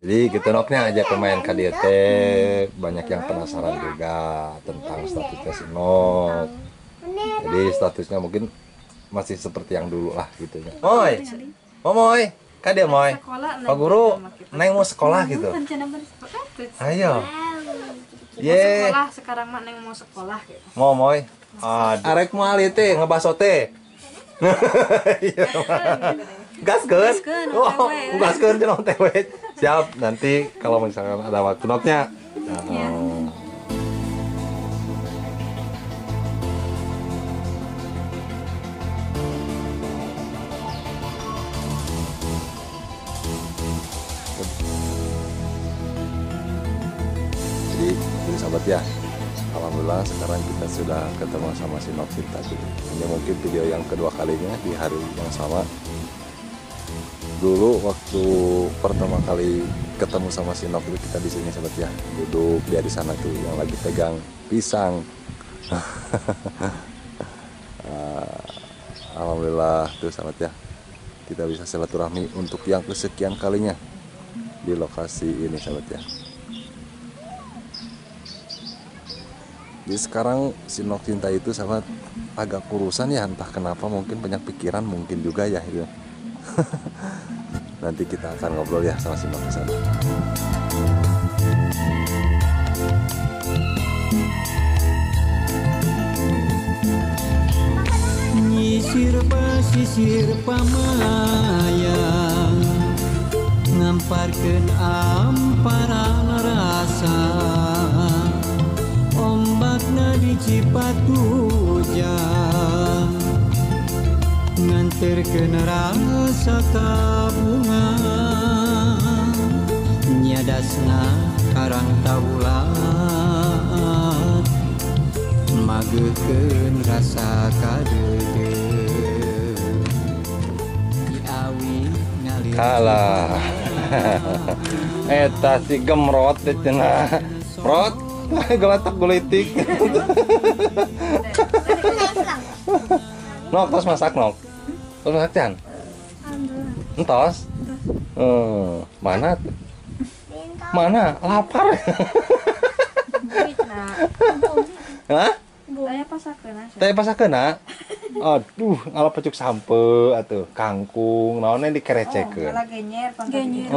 Jadi gitu noknya aja pemain KDT banyak yang penasaran juga tentang statusnya si Nok. Jadi statusnya mungkin masih seperti yang dulu lah gitu ya. Moy, moy, kan dia moy. Pak Guru, neng mau sekolah gitu. Ayo. Ye. Sekolah sekarang mah neng mau sekolah gitu. Mau moy. Arek mau ali teh ngebaso teh. Gaskeun. Oh, gaskeun cenah teh we. Siap, nanti kalau misalkan ada waktu noknya. Jadi sahabat ya, alhamdulillah sekarang kita sudah ketemu sama si Noksin tadi. Ini mungkin video yang kedua kalinya di hari yang sama. Dulu waktu pertama kali ketemu sama si Nok itu kita di sini sahabat ya, duduk dia di sana tuh yang lagi pegang pisang. Alhamdulillah tuh sahabat ya, kita bisa silaturahmi untuk yang kesekian kalinya di lokasi ini sahabat ya. Jadi sekarang si Nok Cinta itu sahabat agak kurusan ya, entah kenapa, mungkin banyak pikiran mungkin juga ya itu. Nanti kita akan ngobrol ya sama si Nok di sana. Nyisir pasisir pamayang ngamparkeun amparan rasa ombakna di Cipatujang nganterkeun rasa ka bunga nyadasna karang taulat mageukeun rasa kadeudeung diawi ngalir Kalah. Eta si gemrot teh cenah. Rot, geletak gulitik. Nok, tos masak Nok. Tos masak can. Entos. Mana? Mana? Lapar. Hah? Saya pasakeun asa. Teh pasakeuna. Aduh, ngalah pecuk sampe atuh, kangkung, naonnya dikerecekeun. Malah genyer, Genyer.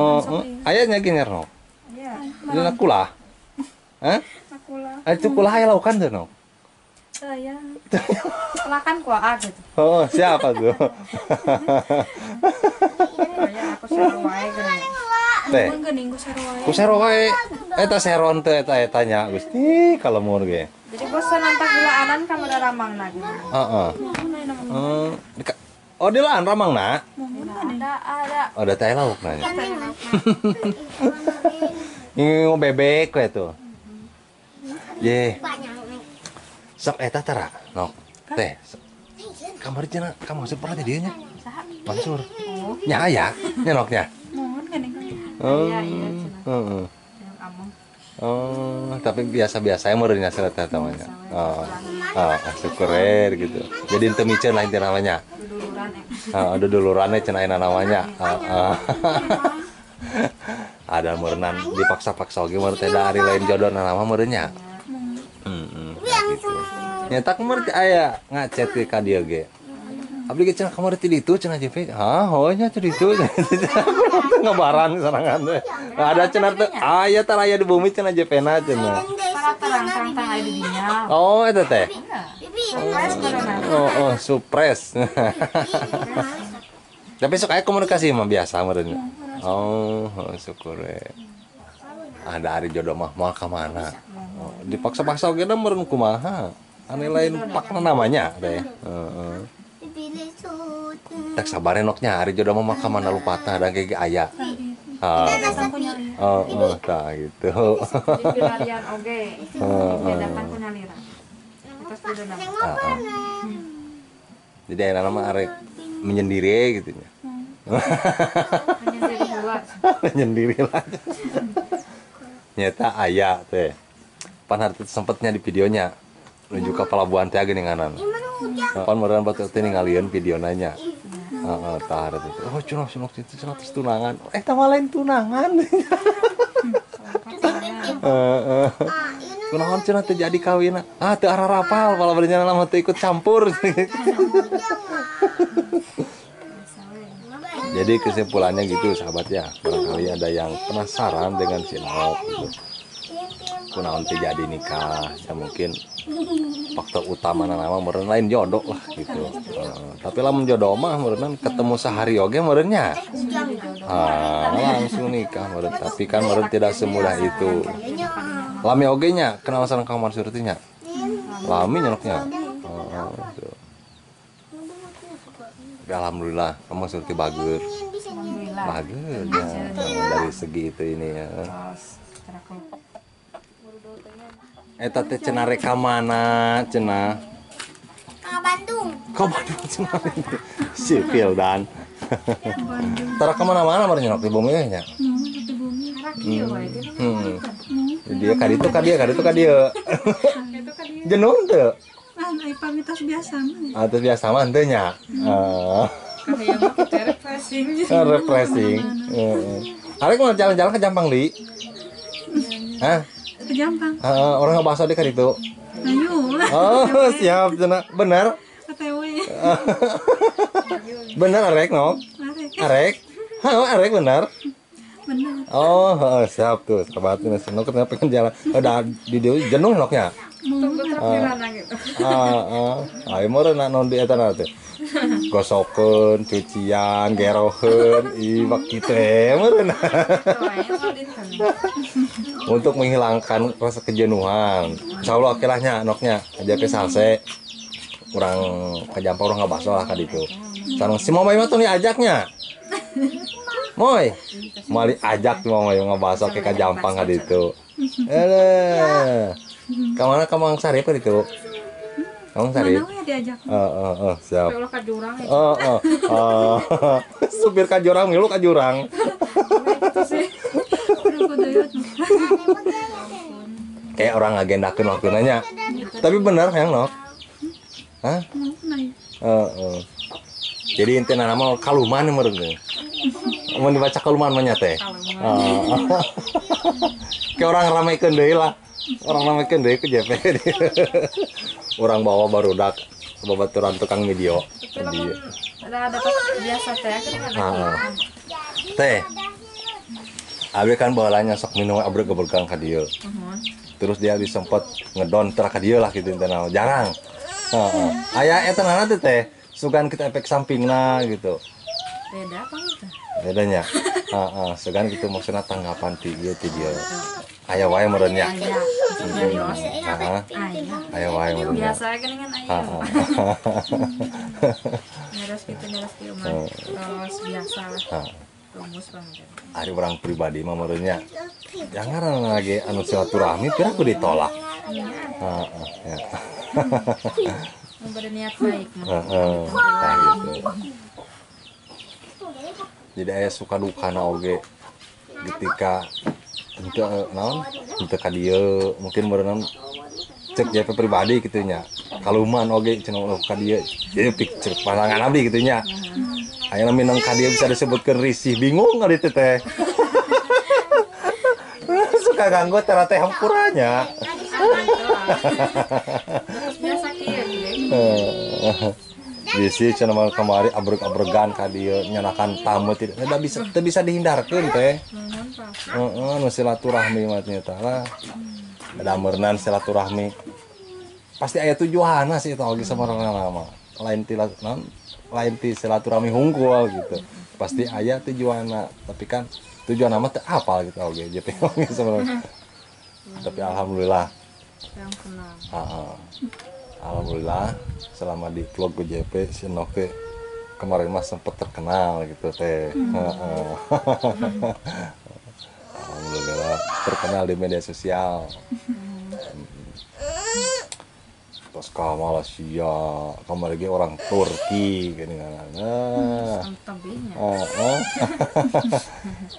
Aya nya genyer Nok. Iya. Dina kulah. Hah? Akulah. Itu kulah aya laukan teh Nok. Saya Silakan kuah gitu. Oh, siapa tuh? Ya aku seru wae geuning. Teh, mun geuning ku sarua. ku sero wae. Eta seron teh eta nya Gusti kalau mun ge. Jadi bosan nantak gulaanan kamu ada ramangna gitu. Heeh. Oh, di lahan ramangna. Ada. Oh, ada teh lauk nanya. Ini bebek we tuh. Ye. Sok eta tara, Nok. Teh. Kamari cenah, kamu masuk pernah di dieu nya? Mansur. Nya aya, nya Noknya. Mohon geuning. Iya, cenah. Heeh. Yang among. Oh, tapi biasa-biasa yang meureunnya seret teh namanya. Oh, syukurer gitu. Jadi teu miceun lain teh namanya. Duduluran Ada dulurannya cenah ayeuna namanya. Ada meureunnan dipaksa-paksa oge meureun teh da ari lain jodoh nama meureunnya. Gitu. Nyata kemarin aya ngacet ke ka dieu ge. Abdi ge cenah kemarin ti ditu cenah JP. Hah, nya ti ditu. Ngabaran sarangan teh. Ada cenah teh aya tah aya di bumi cenah JP-na cenah. para terang-terang aya di dinya. Oh, eta teh. Surprise beneran. Oh, surprise. Tapi sok aya komunikasi mah biasa meureun. Oh, syukur we. Ada ari jodoh mah moal ka mana? Oh, dipaksa-paksa oge meureun kumaha? Ane lain pakna namanya teh. Heeh. Tak sabar enoknya hari jodoh mah ka mana lupatna da ge aya. Datang ku nyali. Oh, tah gitu. Di pilalian oge. Dia datang ku nyalira. Terus dia nama. Jadi ayeuna mah arek menyendiri gitu nya. Menyendiri heula. Menyendiri lah. Nyata aya teh. Pan harti sempetnya di videonya menuju ke pelabuhan teh geuninganan. Pan meureun batu teh ningalieun video nanya. Heeh, tah hareup itu. Oh, cenah itu cenah terus tunangan. Tah lain tunangan. Heeh. Kunaon cenah teu jadi kawinna? Teu ararapal, pala berenjana mah teu ikut campur. Jadi kesimpulannya gitu sahabat ya, barangkali ada yang penasaran dengan si Nok gitu. Kunaon teh jadi nikah, ya mungkin faktor utama nama meureun lain jodoh lah gitu. Tapi lamun jodoh mah meureun ketemu sehari oge meureunnya. Langsung nikah meureun, tapi kan meureun tidak semudah itu. Lami oge nya, kenal sareng Kang Mansur teh nya. Lami nyonoknya. Gitu. Ya, alhamdulillah, kamu surti bager. Bager ya, dari segi itu ini ya. Eta teh cenah rek ka mana cenah? Ka Bandung. Ka Bandung cenah. Sipil dan. Tara ka mana-mana meureun nyok di bumi nya. Dia ka ditu ka dia. Jenuh teu? Pamitos biasa mah. Terus biasa mah teu nya. Kayak mah kita refreshing. Refreshing. Arek mau jalan-jalan ke Jampang di? Hah? Ke Jampang. Orang ngebahas di kan itu. Ayo. Oh, siap cenah. Bener. OTW. Bener arek Nok. Arek. Arek bener. Bener. Oh, siap tuh. Sahabat ini Nok kenapa pengen jalan. Udah di dia jenuh Noknya. Tunggu takbiran gitu. Ayo meureun naon di eta teh. Gosokeun, cucian, geroheun, iwak kitu meureun. Untuk menghilangkan rasa kejenuhan. Insyaallah akhirnya Noknya ajak ke salse. Kurang ke Jampang urang ngabaso lah ka ditu. Sareng si Momoy mah tuh ajaknya. Moy, mali ajak si Momoy ngabaso ke Jampang ka ditu. Kamana Kamang Sari apa itu? Kamang Sari? Mana we diajak? Siap. Kalau ka jurang ya. Supir ka jurang, milu ka jurang. Gitu sih. Kudu kuduyut. Kayak orang ngagendakeun waktu nanya. Tapi bener yang Nok. Hah? Jadi intinya nama kaluman meureun. Mun dibaca kaluman mah nya teh. Kayak orang ramekeun deui lah. Orang ramekeun deui ke JP. Orang bawa barudak babaturan tukang video. Tapi ada dapat biasa teh kan. Teh. Abi kan bahalanya sok minum abreg-abregan ka dieu. Terus dia disempet ngedon tera ka dieu lah gitu intina jarang. Aya eta nana teh sugan kita efek sampingna gitu. Beda apa gitu? Bedanya. Sugan gitu maksudna tanggapan ti ieu ti dieu. Aya wae meureun nya. Aya wae meureun. Biasa geuningan aya. Ngeres gitu mah. Terus biasa lah. Rumus banget. Ari urang pribadi mah meureun nya. Jangan lagi anu silaturahmi pira ku ditolak. Ya. Berniat baik mah. Gitu. Jadi aya suka dukana oge ketika henteu naon henteu ka dieu mungkin meureun cek JP pribadi kitu nya. Kaluman oge cenah ka dieu. Jadi cek pandangan abdi kitu nya. Ayeuna minang ka dieu bisa disebutkeun risih bingung ari teh teh. Suka ganggu tera teh hampuranya. Biasa kieu. Bisi cenah mah kamari abreg-abregan ka dieu nyanakan tamu teu bisa dihindarkeun teh. Nu silaturahmi mah nya tah lah. Ada meureunan silaturahmi. Pasti aya tujuanna sih eta oge samarana mah. Lain ti silaturahmi hungkul gitu. Pasti aya tujuanna, tapi kan tujuan mah teu apal gitu oge JP oge samarana. Tapi alhamdulillah. Yang kenal. Alhamdulillah selama di vlog JP si Nok kemarin mah sempet terkenal gitu teh. Alhamdulillah terkenal di media sosial. Terus ke Malaysia, kemarin lagi orang Turki gini kan.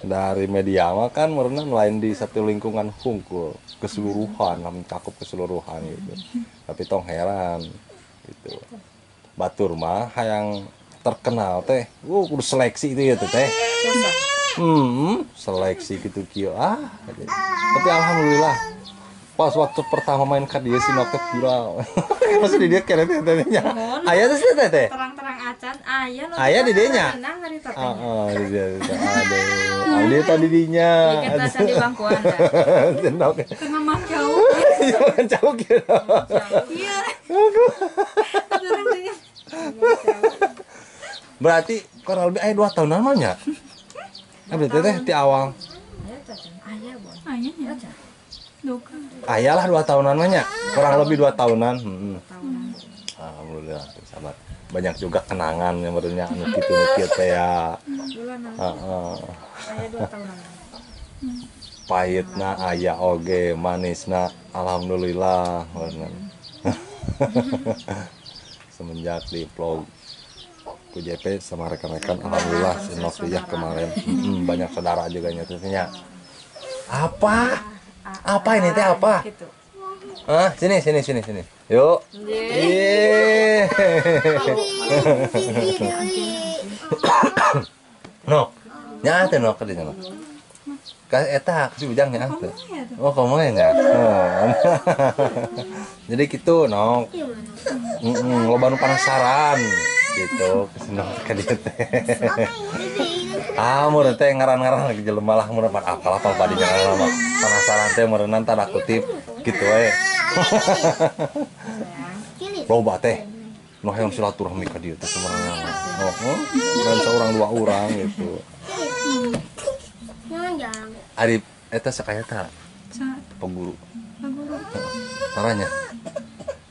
Dari media mah kan merenang lain di satu lingkungan hungkul keseluruhan, mencakup keseluruhan gitu. Tapi tong heran gitu. Batur mah hayang terkenal teh kudu seleksi itu ya teh. Seleksi gitu kieu tapi alhamdulillah pas waktu pertama main ka dieu si Nok teh viral. Masih di dia kene teh nya. Aya teh teh. Terang-terang acan aya nu. Aya di dieu nya. Heeh, di dia. Aduh. Dia tadi dinya. Kita acan di bangkuan dah. Nok. Tengah mah jauh. Jangan jauh gitu. Iya. Berarti kurang lebih aya 2 tahun namanya. Berarti teh ti awal. Aya bon. Ayahnya. Duka. Ayalah 2 tahunan namanya. Kurang lebih 2 tahunan. Alhamdulillah sahabat. Banyak juga kenangan yang berenya anu kitu teh ya. Heeh. Aya 2 tahunan. Pahitna aya oge, manisna alhamdulillah. Semenjak di vlog ku JP sama rekan-rekan alhamdulillah Sinok ya kemarin banyak saudara juga nyatanya. Apa ini teh apa? Gitu. Sini. Yuk. Yeay. No. Nya teh no ka dinya. Ka eta si ujang nya teh. Oh, kamu ya. Jadi gitu, no. Loba nu penasaran gitu kesenang ka dieu teh. Mun teh ngaran-ngaran lagi jelema lah mun apal padinya lama. Penasaran teh meureunna tanda kutip gitu we. Loba teh nu hayang silaturahmi ka dieu teh sebenarnya. Dan seorang 2 orang gitu. Ari eta sakaya ta? Paguru. Taranya.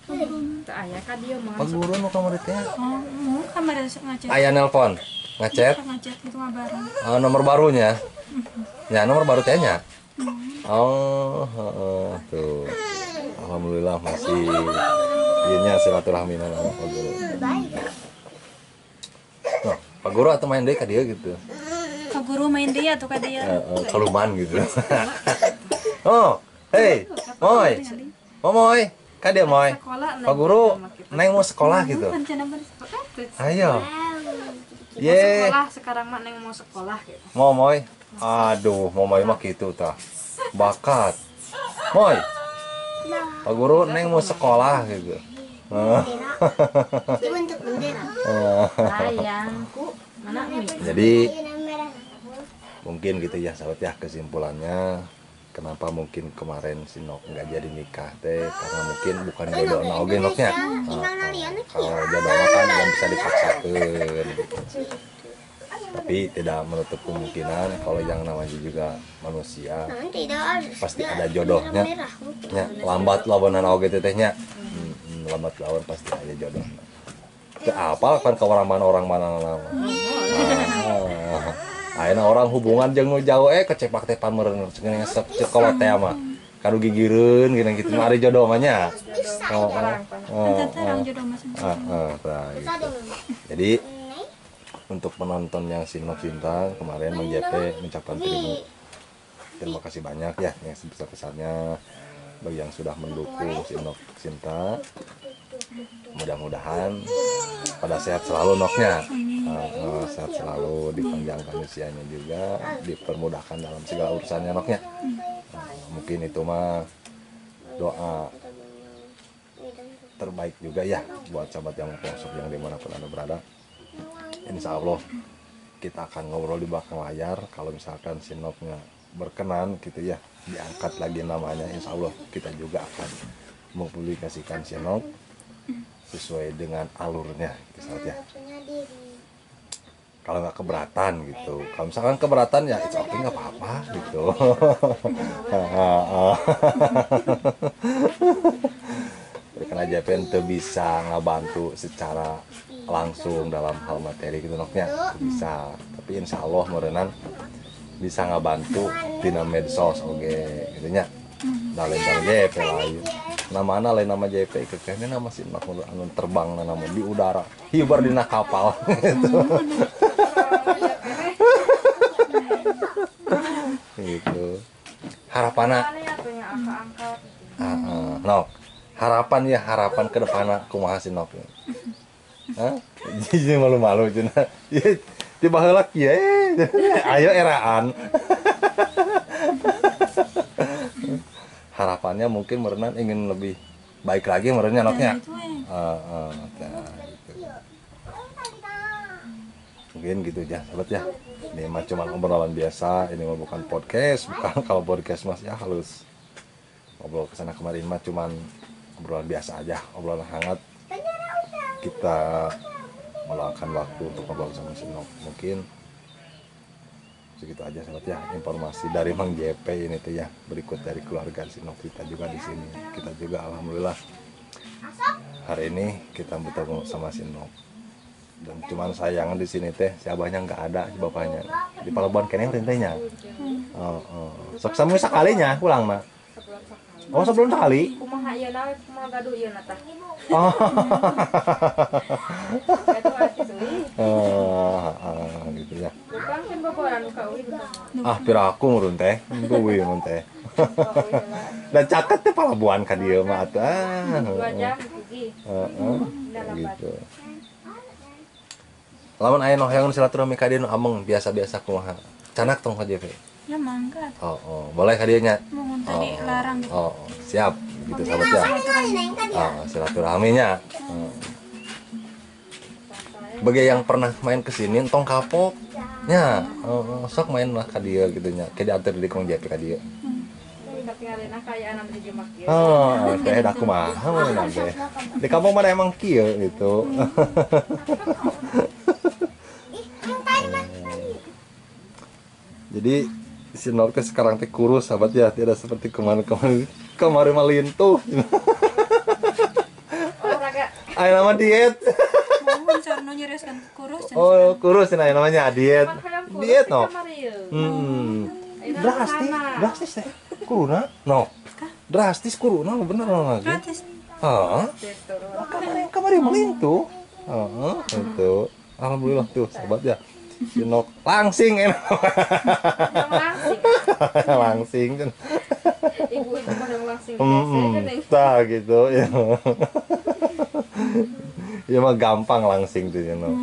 Teu aya ka dieu mah. Paguru nu kamari teh. Oh, kamar ngechat. Aya nelpon, ngechat. Ngechat itu mah bareng. Nomor barunya. Ya, nomor baru tehnya. Oh, tuh. Alhamdulillah masih ieunya silaturahmi nama Pak Guru. Nah, Pak Guru atau main deui ka dieu gitu. Pak Guru main dia tuh ka dia. Kaluman gitu. Oh, hey, Moy. Moy, ka dia Moy. Pak Guru neng mau sekolah gitu. Rencana Ayo. Ye. Sekolah sekarang mah neng mau sekolah gitu. Moy. Aduh, Moy mah gitu tah. Bakat. Moy. Pak Guru neng mau sekolah gitu. Bentuk bendera. Sayangku, mana mi? Jadi mungkin gitu ya sahabat ya kesimpulannya kenapa mungkin kemarin si Nok nggak jadi nikah teh karena mungkin bukan jodoh oge Noknya. Kalau jodoh kan yang bisa dipaksakan. Tapi tidak menutup kemungkinan kalau yang namanya juga manusia pasti ada jodohnya. Ya, lambat lawanan oge tetehnya. Lambat lawan pasti ada jodoh. Ke apa kan ke orang mana nama. Ayeuna orang hubungan jeung nu jauh kecepak teh pamereun cenah sekolah teh mah. Kanu gigireun gini gitu mah ari jodoh mah nya. terang jodoh masing-masing. Jadi untuk penonton yang Sinok Cinta kemarin Mang JP mengucapkan terima kasih banyak ya yang sebesar-besarnya bagi yang sudah mendukung Sinok Cinta. Mudah-mudahan pada sehat selalu Noknya, sehat selalu, dipanjangkan usianya juga, dipermudahkan dalam segala urusannya Noknya. Mungkin itu mah doa terbaik juga ya buat sahabat yang pelosok yang dimanapun Anda berada. Insya Allah kita akan ngobrol di belakang layar kalau misalkan Sinoknya berkenan gitu ya diangkat lagi namanya. Insya Allah kita juga akan mempublikasikan Sinok sesuai dengan alurnya gitu saja. Kalau nggak keberatan gitu, kalau misalkan keberatan ya it's okay nggak apa-apa gitu. Karena JPN tuh bisa ngebantu secara langsung dalam hal materi gitu Noknya bisa, tapi insya Allah merenan bisa ngebantu di medsos oke gitunya. Lain nama JP lain nama lain nama JP kekehnya nama si Nok anu terbang nama di udara hibar dina kapal gitu. Gitu harapanna Nok harapan ke depanna kumaha si Nok Hah? Jadi malu-malu cenah. Ti baheula kieu ayo eraan. Harapannya mungkin merenan ingin lebih baik lagi merennya anaknya. Itu Gitu. Mungkin gitu aja sahabat ya. Ini mah cuma obrolan biasa, ini mah bukan podcast, bukan. Kalau podcast mas ya halus. Ngobrol kesana kemarin mah cuman obrolan biasa aja, obrolan hangat. Kita meluangkan waktu untuk ngobrol sama si Nok. Mungkin segitu aja sahabat ya, informasi dari Mang JP ini tuh ya, berikut dari keluarga si Nok kita juga di sini. Kita juga alhamdulillah hari ini kita bertemu sama si Nok. Dan cuman sayang di sini teh si abahnya nggak ada, si bapaknya di Palabuhan kene rintenya. Sok sampai sekalinya pulang nak. Oh sebelum sekali. Kumaha ieu na, kumaha gaduh ieu na tah. Oh. Itu artis euy. Gitu ya. Bukan kan baboran nu ka euy bukan. Pira aku murun teh, kuwi mun teh. Dan caket teh Palabuhan ka dieu mah atuh. 2 jam pergi. Gitu. Lamun aya nu hoyong silaturahmi ka dieu nu ameng biasa-biasa kumaha. Canak tong ka JP. ya mangga. Boleh ka dieu nya. Mohon tadi larang gitu. Siap gitu sahabat ya. Silaturahminya. Bagi yang pernah main kesini entong kapok nya sok main lah ka dieu gitu nya ke diantar di Kong JP ka dieu. Katingalina kayaan di Jemak ieu. Teh da kumaha mun teh. Di kampung mana emang kieu gitu. Jadi si Norke sekarang teh kurus sahabat ya, tidak seperti kemarin melintuh. Olahraga. Ayo nama diet. Mohon sarno nyereskan kurus. Kurus nah namanya diet. Diet no. Drastis. Drastis teh. Kuruna? No. Drastis kuruna bener no. Gratis. Kemarin melintuh. Itu. Alhamdulillah tuh sahabat ya. Si Nok langsing enak. Langsing kan. Ibu-ibu pada langsing biasa nih. Tah gitu ya. Ya mah gampang langsing tuh ya no.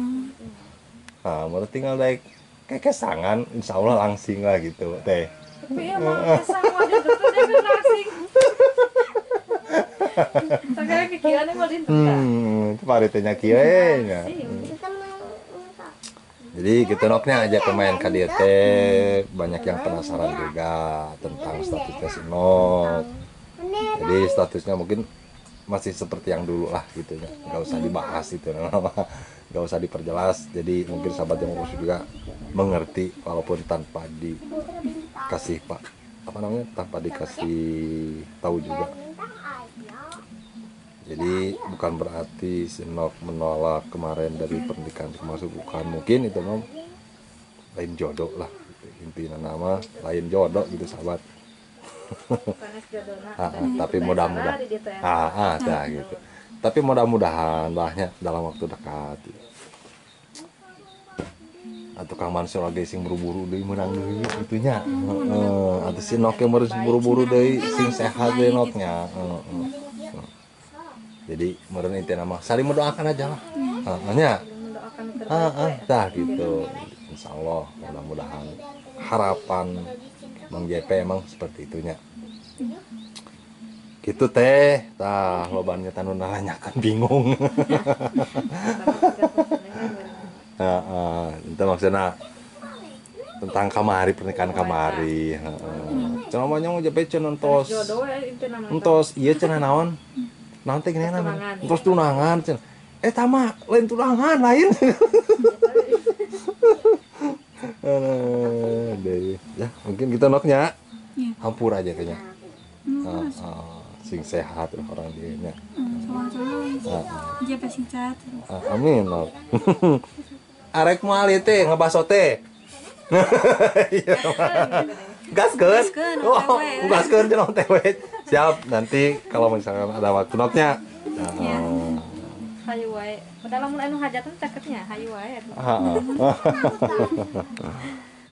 Mau tinggal naik kekesangan insyaallah langsing lah gitu teh. Tapi emang sama aja tuh dia langsing. Sagala kikieuan mah dinten tah. Itu paritenya kieu nya. Jadi gitu Noknya aja pemain KDT banyak yang penasaran juga tentang statusnya si Nok. Jadi statusnya mungkin masih seperti yang dulu lah gitu ya, nggak usah dibahas itu, nggak usah diperjelas. Jadi mungkin sahabat yang khusus juga mengerti walaupun tanpa dikasih tanpa dikasih tahu juga. Jadi bukan berarti si Nok menolak kemarin dari pernikahan termasuk bukan, mungkin itu mah lain jodoh lah gitu. Intinya nama lain jodoh gitu sahabat. Tapi mudah-mudahan gitu. Tapi mudah-mudahan lahnya dalam waktu dekat. Atau Kang Mansur lagi sing buru-buru deui meunang deui gitunya. Atuh si Nok yang buru-buru deui sing sehat deui Noknya. Jadi meureun intina mah saling mendoakan aja lah. Nya. Tah gitu. Insyaallah mudah-mudahan harapan Bang JP emang seperti itunya. Gitu teh. Tah lobannya tanu nanyakan bingung. Itu maksudnya tentang kamari pernikahan kamari. Cenah mah nyong JP cenah entos. Entos ieu cenah naon? Nanti gini namanya, terus tunangan, tama lain tunangan lain. Ya mungkin kita Noknya, hampur aja kayaknya. Sing sehat orang dia. Dia pasti sehat. Amin Nok. Arek moal teh ngebaso teh. Gaskeun. Gaskeun cenah teh we. Siap, nanti kalau misalkan ada waktu Noknya. Hayu wae. Padahal mun anu hajatan caketnya hayu wae.